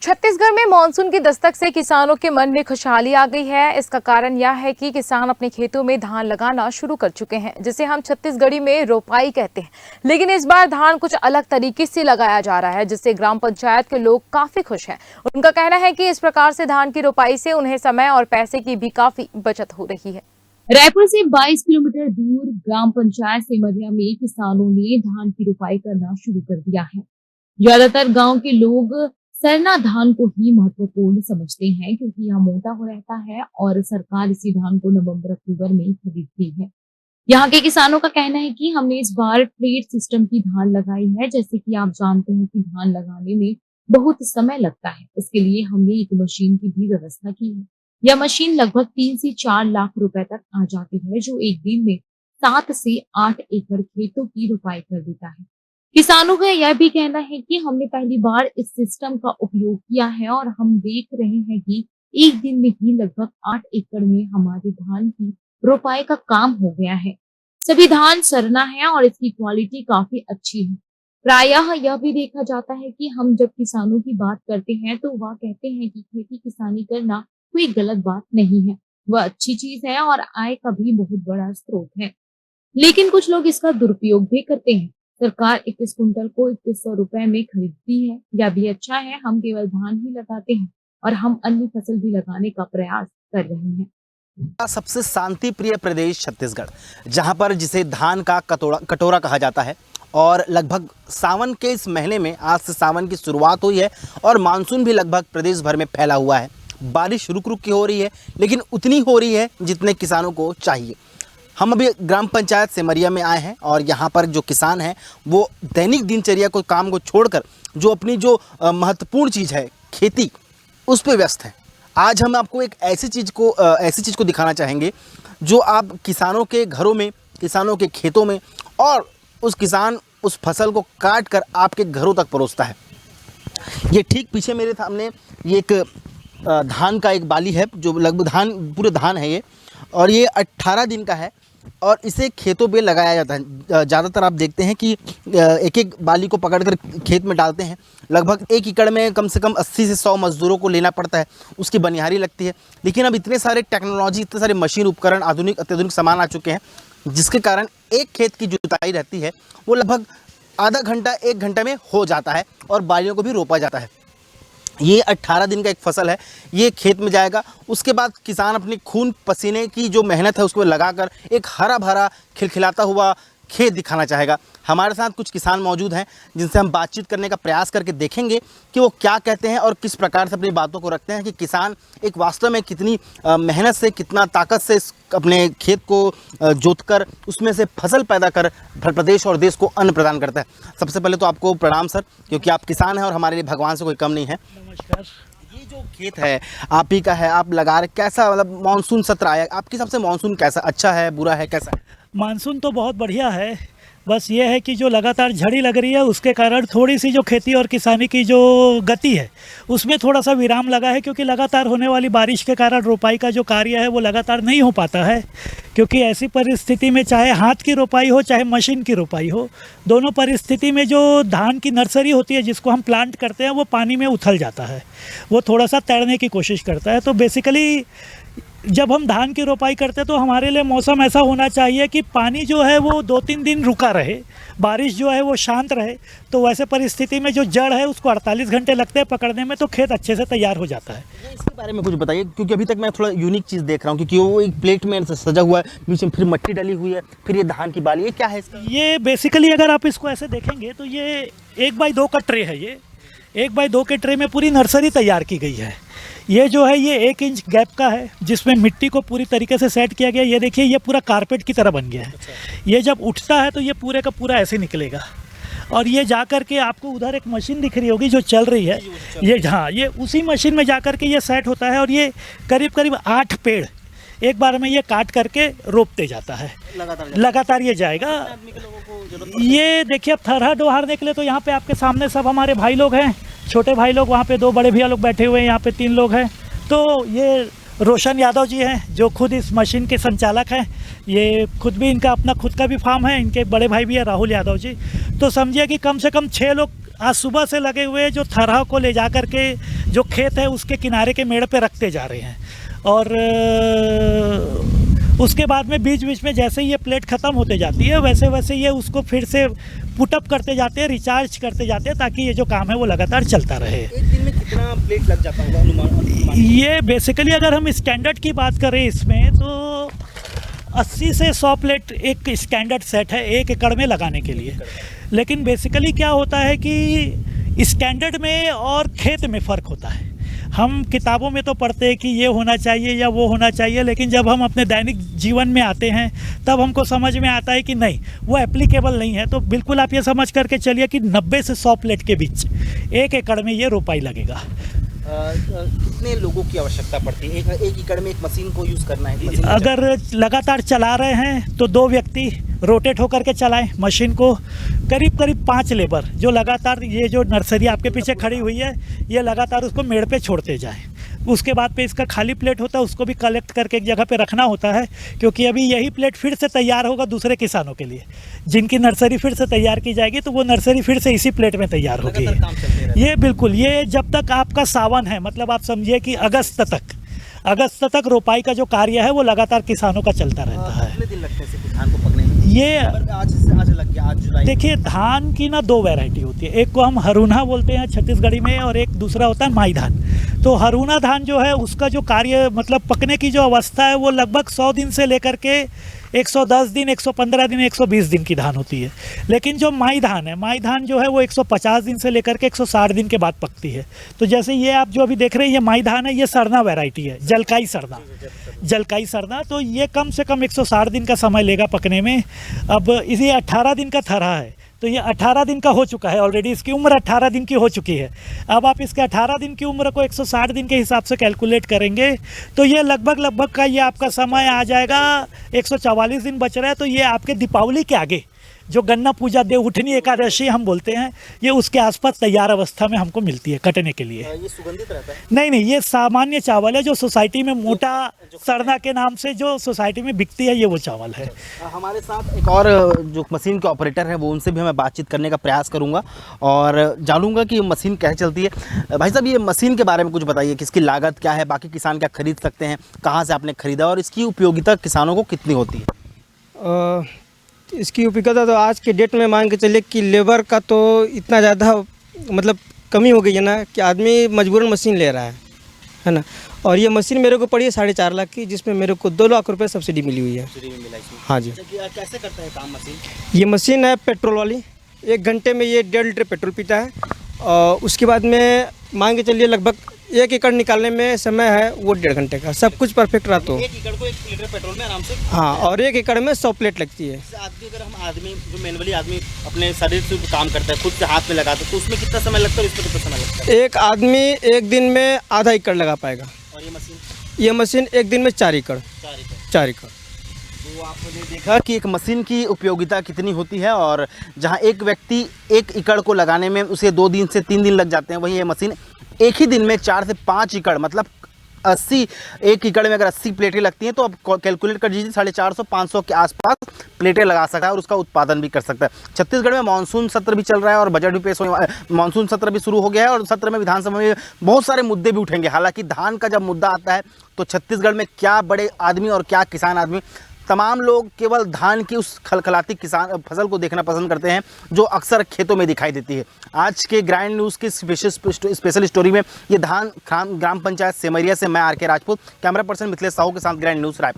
छत्तीसगढ़ में मानसून की दस्तक से किसानों के मन में खुशहाली आ गई है। इसका कारण यह है कि किसान अपने खेतों में धान लगाना शुरू कर चुके हैं, जिसे हम छत्तीसगढ़ी में रोपाई कहते हैं। लेकिन इस बार धान कुछ अलग तरीके से लगाया जा रहा है, जिससे ग्राम पंचायत के लोग काफी खुश हैं। उनका कहना है कि इस प्रकार से धान की रोपाई से उन्हें समय और पैसे की भी काफी बचत हो रही है। रायपुर से 22 किलोमीटर दूर ग्राम पंचायत सेमरिया में किसानों ने धान की रोपाई करना शुरू कर दिया है। ज्यादातर गांव के लोग सरना धान को ही महत्वपूर्ण समझते हैं, क्योंकि यह मोटा हो रहता है और सरकार इसी धान को नवंबर-अक्टूबर में खरीदती है। यहाँ के किसानों का कहना है कि हमने इस बार ट्रेड सिस्टम की धान लगाई है। जैसे कि आप जानते हैं कि धान लगाने में बहुत समय लगता है, इसके लिए हमने एक मशीन की भी व्यवस्था की है। यह मशीन लगभग 3 से 4 लाख रुपए तक आ जाती है, जो एक दिन में 7 से 8 एकड़ खेतों की रोपाई कर देता है। किसानों का यह भी कहना है कि हमने पहली बार इस सिस्टम का उपयोग किया है और हम देख रहे हैं कि एक दिन में ही लगभग 8 एकड़ में हमारे धान की रोपाई का काम हो गया है। सभी धान सरना है और इसकी क्वालिटी काफी अच्छी है। प्रायः यह भी देखा जाता है कि हम जब किसानों की बात करते हैं तो वह कहते हैं कि खेती किसानी करना कोई गलत बात नहीं है, वह अच्छी चीज है और आय का भी बहुत बड़ा स्रोत है। लेकिन कुछ लोग इसका दुरुपयोग भी करते हैं। सरकार 21 कुंटल को 2100 रुपए में खरीदती है। यह भी अच्छा है, हम केवल धान ही लगाते हैं और हम अन्य फसल भी लगाने का प्रयास कर रहे हैं। सबसे शांति प्रिय प्रदेश छत्तीसगढ़, जहां पर जिसे धान का कटोरा कहा जाता है, और लगभग सावन के इस महीने में आज से सावन की शुरुआत हुई है और मानसून भी लगभग प्रदेश भर में फैला हुआ है। बारिश रुक रुक के हो रही है, लेकिन उतनी हो रही है जितने किसानों को चाहिए। हम अभी ग्राम पंचायत सेमरिया में आए हैं और यहाँ पर जो किसान हैं वो दैनिक दिनचर्या को काम को छोड़कर जो अपनी जो महत्वपूर्ण चीज़ है खेती, उस पर व्यस्त हैं। आज हम आपको एक ऐसी चीज़ को दिखाना चाहेंगे जो आप किसानों के घरों में, किसानों के खेतों में, और उस किसान उस फसल को काट कर आपके घरों तक परोसता है। ये ठीक पीछे मेरे सामने ये एक धान का एक बाली है, जो लगभग पूरे धान है ये, और ये 18 दिन का है और इसे खेतों पे लगाया जाता है। ज़्यादातर आप देखते हैं कि एक एक बाली को पकड़कर खेत में डालते हैं। लगभग 1 एकड़ में कम से कम 80 से 100 मजदूरों को लेना पड़ता है, उसकी बनिहारी लगती है। लेकिन अब इतने सारे टेक्नोलॉजी, इतने सारे मशीन उपकरण, अत्याधुनिक सामान आ चुके हैं, जिसके कारण एक खेत की जुताई रहती है वो लगभग आधा घंटा 1 घंटा में हो जाता है और बालियों को भी रोपा जाता है। ये 18 दिन का एक फसल है, ये खेत में जाएगा। उसके बाद किसान अपनी खून पसीने की जो मेहनत है उसको लगाकर एक हरा भरा खिलखिलाता हुआ खेत दिखाना चाहेगा। हमारे साथ कुछ किसान मौजूद हैं जिनसे हम बातचीत करने का प्रयास करके देखेंगे कि वो क्या कहते हैं और किस प्रकार से अपनी बातों को रखते हैं कि किसान एक वास्तव में कितनी मेहनत से, कितना ताकत से अपने खेत को जोतकर उसमें से फसल पैदा कर प्रदेश और देश को अन्न प्रदान करता है। सबसे पहले तो आपको प्रणाम सर, क्योंकि आप किसान हैं और हमारे लिए भगवान से कोई कम नहीं है। नमस्कार। ये जो खेत है आप ही का है, आप लगा रहे, कैसा मतलब मानसून सत्र आया आपके हिसाब से? मानसून कैसा, अच्छा है, बुरा है, कैसा है? मानसून तो बहुत बढ़िया है, बस ये है कि जो लगातार झड़ी लग रही है उसके कारण थोड़ी सी जो खेती और किसानी की जो गति है उसमें थोड़ा सा विराम लगा है, क्योंकि लगातार होने वाली बारिश के कारण रोपाई का जो कार्य है वो लगातार नहीं हो पाता है। क्योंकि ऐसी परिस्थिति में चाहे हाथ की रोपाई हो चाहे मशीन की रोपाई हो, दोनों परिस्थिति में जो धान की नर्सरी होती है जिसको हम प्लांट करते हैं वो पानी में उथल जाता है, वो थोड़ा सा तैरने की कोशिश करता है। तो बेसिकली जब हम धान की रोपाई करते हैं तो हमारे लिए मौसम ऐसा होना चाहिए कि पानी जो है वो 2-3 दिन रुका रहे, बारिश जो है वो शांत रहे। तो वैसे परिस्थिति में जो जड़ है उसको 48 घंटे लगते हैं पकड़ने में, तो खेत अच्छे से तैयार हो जाता है। इसके बारे में कुछ बताइए, क्योंकि अभी तक मैं थोड़ा यूनिक चीज़ देख रहा हूँ, क्योंकि वो एक प्लेट में सजा हुआ है, बीच में फिर मिट्टी डली हुई है, फिर ये धान की बाली, ये क्या है इसका? ये बेसिकली अगर आप इसको ऐसे देखेंगे तो ये 1x2 का ट्रे है। ये 1x2 के ट्रे में पूरी नर्सरी तैयार की गई है। ये जो है ये 1 इंच गैप का है, जिसमें मिट्टी को पूरी तरीके से सेट किया गया। ये देखिए ये पूरा कारपेट की तरह बन गया है। ये जब उठता है तो ये पूरे का पूरा ऐसे निकलेगा और ये जा कर के आपको उधर एक मशीन दिख रही होगी जो चल रही है, ये हाँ, ये उसी मशीन में जा कर के ये सेट होता है और ये करीब करीब 8 पेड़ एक बार में ये काट करके रोपते जाता है। लगातार ये जाएगा। ये देखिए अब थरहा डोहारने के लिए तो यहाँ पे आपके सामने सब हमारे भाई लोग हैं, छोटे भाई लोग, वहाँ पे 2 बड़े भैया लोग बैठे हुए हैं, यहाँ पे 3 लोग हैं। तो ये रोशन यादव जी हैं जो खुद इस मशीन के संचालक हैं। ये खुद भी, इनका अपना खुद का भी फार्म है। इनके बड़े भाई भी है राहुल यादव जी। तो समझिए कि कम से कम 6 लोग आज सुबह से लगे हुए जो थरहा को ले जा कर के जो खेत है उसके किनारे के मेड़ पे रखते जा रहे हैं। और उसके बाद में बीच बीच में जैसे ही ये प्लेट ख़त्म होते जाती है वैसे वैसे ये उसको फिर से पुटअप करते जाते हैं, रिचार्ज करते जाते हैं, ताकि ये जो काम है वो लगातार चलता रहे। एक दिन में कितना प्लेट लग जाता होगा अनुमान? ये बेसिकली अगर हम स्टैंडर्ड की बात करें इसमें तो 80 से 100 प्लेट एक स्टैंडर्ड सेट है 1 एकड़ में लगाने के लिए। लेकिन बेसिकली क्या होता है कि स्टैंडर्ड में और खेत में फ़र्क होता है। हम किताबों में तो पढ़ते हैं कि ये होना चाहिए या वो होना चाहिए, लेकिन जब हम अपने दैनिक जीवन में आते हैं तब हमको समझ में आता है कि नहीं, वो एप्लीकेबल नहीं है। तो बिल्कुल आप ये समझ करके चलिए कि 90 से 100 प्लेट के बीच 1 एकड़ में ये रोपाई लगेगा। कितने लोगों की आवश्यकता पड़ती है एक एकड़ में एक मशीन को यूज़ करना है? अगर लगातार चला रहे हैं तो 2 व्यक्ति रोटेट होकर के चलाएं मशीन को। करीब 5 लेबर जो लगातार ये जो नर्सरी आपके पीछे खड़ी हुई है ये लगातार उसको मेड़ पे छोड़ते जाएं। उसके बाद पे इसका खाली प्लेट होता है उसको भी कलेक्ट करके एक जगह पे रखना होता है, क्योंकि अभी यही प्लेट फिर से तैयार होगा दूसरे किसानों के लिए। जिनकी नर्सरी फिर से तैयार की जाएगी तो वो नर्सरी फिर से इसी प्लेट में तैयार होगी। ये बिल्कुल, ये जब तक आपका सावन है, मतलब आप समझिए कि अगस्त तक रोपाई का जो कार्य है वो लगातार किसानों का चलता रहता है। कितने दिन लगते हैं धान को पकने में? ये आज लग गया, आज जुलाई। देखिए, धान की ना 2 वैरायटी होती है। एक को हम हरूना बोलते हैं छत्तीसगढ़ी में, और एक दूसरा होता है माई धान। तो हरूना धान जो है उसका जो कार्य मतलब पकने की जो अवस्था है वो लगभग 100 दिन से लेकर के 110 दिन, 115 दिन, 120 दिन की धान होती है। लेकिन जो माई धान है, माई धान जो है वो 150 दिन से लेकर के 160 दिन के बाद पकती है। तो जैसे ये आप जो अभी देख रहे हैं ये माई धान है, ये सरना वैरायटी है, जलकाई सरना। तो ये कम से कम 160 दिन का समय लेगा पकने में। अब इसी 18 दिन का थरा है, तो ये 18 दिन का हो चुका है ऑलरेडी, इसकी उम्र 18 दिन की हो चुकी है। अब आप इसके 18 दिन की उम्र को 160 दिन के हिसाब से कैलकुलेट करेंगे तो ये लगभग का ये आपका समय आ जाएगा 144 दिन बच रहा है। तो ये आपके दीपावली के आगे जो गन्ना पूजा देवउठनी एकादशी हम बोलते हैं, ये उसके आसपास तैयार अवस्था में हमको मिलती है कटने के लिए। ये सुगंधित रहता है? नहीं, ये सामान्य चावल है जो सोसाइटी में मोटा सरना के नाम से जो सोसाइटी में बिकती है, ये वो चावल है। हमारे साथ एक और जो मशीन के ऑपरेटर हैं वो उनसे भी मैं बातचीत करने का प्रयास करूंगा और जानूंगा कि मशीन कैसे चलती है। भाई साहब, ये मशीन के बारे में कुछ बताइए कि इसकी लागत क्या है, बाकी किसान क्या खरीद सकते हैं, कहाँ से आपने खरीदा और इसकी उपयोगिता किसानों को कितनी होती है? इसकी उपयोगिता तो आज के डेट में मान के चलिए कि लेबर का तो इतना ज़्यादा मतलब कमी हो गई है ना कि आदमी मजबूरन मशीन ले रहा है ना। और ये मशीन मेरे को पड़ी है 4.5 लाख की, जिसमें मेरे को 2 लाख रुपए सब्सिडी मिली हुई है। हाँ जी। कैसे करता है काम मशीन? ये मशीन है पेट्रोल वाली, 1 घंटे में ये 1.5 लीटर पेट्रोल पीता है। और उसके बाद में मान के चलिए लगभग 1 एकड़ निकालने में समय है वो 1.5 घंटे का, सब कुछ परफेक्ट रहा तो 1 एकड़ को 1 लीटर पेट्रोल में आराम से। हाँ, और 1 एकड़ में 100 प्लेट लगती है। अगर हम आदमी जो मैनुअली आदमी अपने शरीर से काम करता है, खुद से हाथ में लगाता है, तो उसमें कितना समय लगता है और इसमें कितना समय लगता है? एक आदमी 1 दिन में आधा एकड़ लगा पाएगा। और ये मशीन 1 दिन में 4 एकड़। तो आपने देखा कि एक मशीन की उपयोगिता कितनी होती है, और जहां एक व्यक्ति 1 एकड़ को लगाने में उसे 2 दिन से 3 दिन लग जाते हैं, वहीं ये मशीन एक ही दिन में 4 से 5 एकड़ मतलब 80, 1 एकड़ में अगर 80 प्लेटें लगती हैं तो आप कैलकुलेट कर दीजिए 450-500 के आसपास प्लेटें लगा सकता है और उसका उत्पादन भी कर सकता है। छत्तीसगढ़ में मानसून सत्र भी चल रहा है और बजट भी पेश होने, मानसून सत्र भी शुरू हो गया है और सत्र में विधानसभा में बहुत सारे मुद्दे भी उठेंगे। हालांकि धान का जब मुद्दा आता है तो छत्तीसगढ़ में क्या बड़े आदमी और क्या किसान आदमी, तमाम लोग केवल धान की उस खलखलाती किसान फसल को देखना पसंद करते हैं जो अक्सर खेतों में दिखाई देती है। आज के ग्राइंड न्यूज़ की स्पेशल स्टोरी में ये धान ग्राम पंचायत सेमरिया से मैं आर के राजपूत, कैमरा पर्सन मिथिलेश साहू के साथ ग्राइंड न्यूज़ रायपुर।